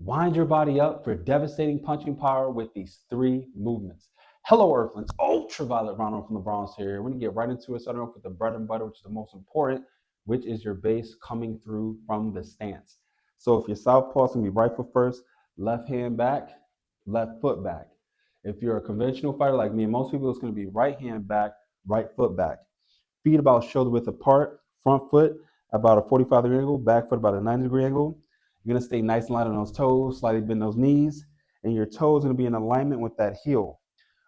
Wind your body up for devastating punching power with these 3 movements. Hello, Earthlings. Ultraviolet Ronald from the Bronx here. We're going to get right into it, starting off with the bread and butter, which is the most important, which is your base coming through from the stance. So if you're southpaw, it's going to be right foot first, left hand back, left foot back. If you're a conventional fighter like me and most people, it's going to be right hand back, right foot back. Feet about shoulder width apart, front foot about a 45-degree angle, back foot about a 90-degree angle. You're going to stay nice and light on those toes, slightly bend those knees, and your toes are going to be in alignment with that heel.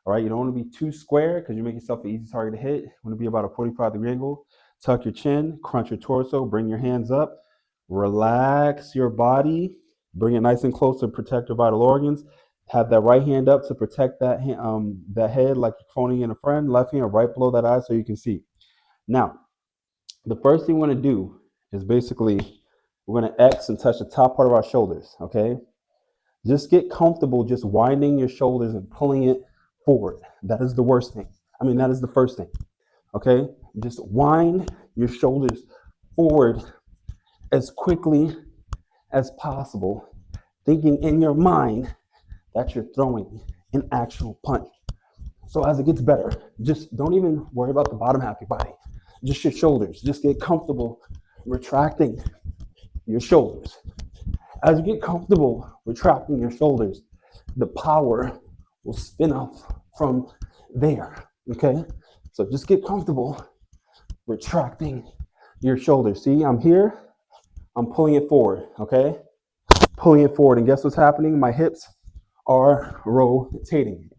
All right, you don't want to be too square because you make yourself an easy target to hit. You want to be about a 45-degree angle. Tuck your chin, crunch your torso, bring your hands up, relax your body, bring it nice and close to protect your vital organs. Have that right hand up to protect that head like you're phoning in a friend. Left hand right below that eye so you can see. Now, the first thing we want to do is basically we're going to X and touch the top part of our shoulders, okay? Just get comfortable just winding your shoulders and pulling it forward. That is the worst thing. That is the first thing, okay? Just wind your shoulders forward as quickly as possible, thinking in your mind that you're throwing an actual punch. So as it gets better, just don't even worry about the bottom half of your body. Just your shoulders. Just get comfortable retracting your shoulders. As you get comfortable retracting your shoulders, the power will spin off from there, okay? So just get comfortable retracting your shoulders. See, I'm here, I'm pulling it forward, okay? Pulling it forward, and guess what's happening? My hips are rotating.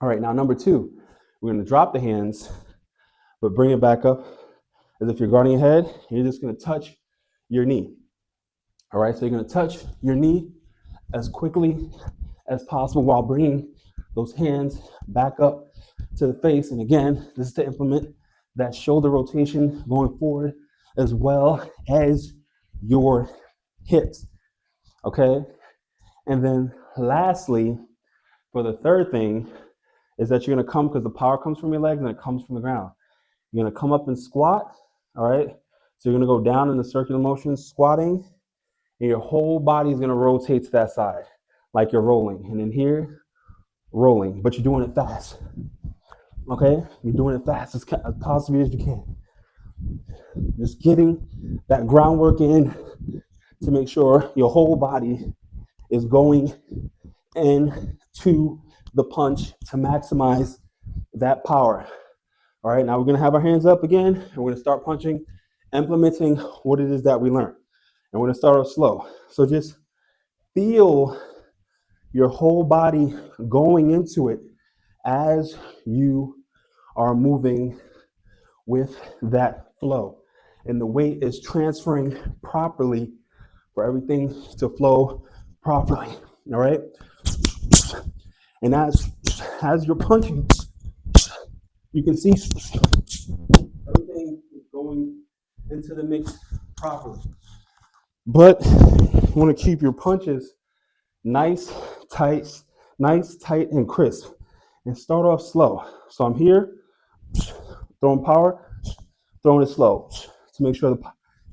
All right, now number 2, we're gonna drop the hands, but bring it back up as if you're guarding your head. You're just gonna touch your knee. All right, so you're gonna touch your knee as quickly as possible while bringing those hands back up to the face. And again, this is to implement that shoulder rotation going forward as well as your hips, okay? And then lastly, for the third thing, is that you're gonna come, because the power comes from your legs and it comes from the ground. You're gonna come up and squat, all right? So you're gonna go down in the circular motion, squatting, and your whole body is gonna rotate to that side, like you're rolling. And then here, rolling, but you're doing it fast, okay? You're doing it fast as possibly as you can. Just getting that groundwork in to make sure your whole body is going into the punch to maximize that power. All right, now we're gonna have our hands up again, and we're gonna start punching, implementing what it is that we learned. And we're gonna start off slow. So just feel your whole body going into it as you are moving with that flow. And the weight is transferring properly for everything to flow properly, all right? And as you're punching, you can see everything is going into the mix properly. But you want to keep your punches nice, tight, and crisp. And start off slow. So I'm here, throwing power, throwing it slow to make sure the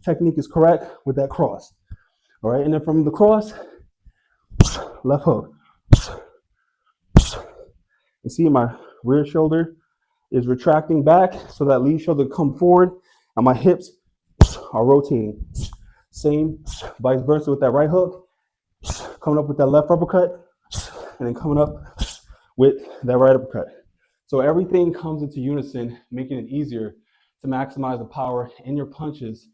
technique is correct with that cross. All right, and then from the cross, left hook. You see my rear shoulder is retracting back so that lead shoulder come forward and my hips are rotating. Same vice versa with that right hook, coming up with that left uppercut, and then coming up with that right uppercut. So everything comes into unison, making it easier to maximize the power in your punches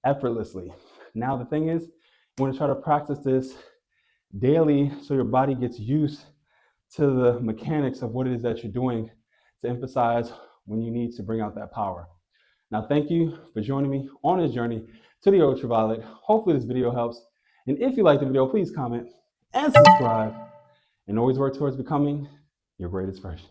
effortlessly. Now the thing is, you want to try to practice this daily so your body gets used to the mechanics of what it is that you're doing to emphasize when you need to bring out that power. Now, thank you for joining me on this journey to the ultraviolet. Hopefully this video helps. And if you like the video, please comment and subscribe. And always work towards becoming your greatest version.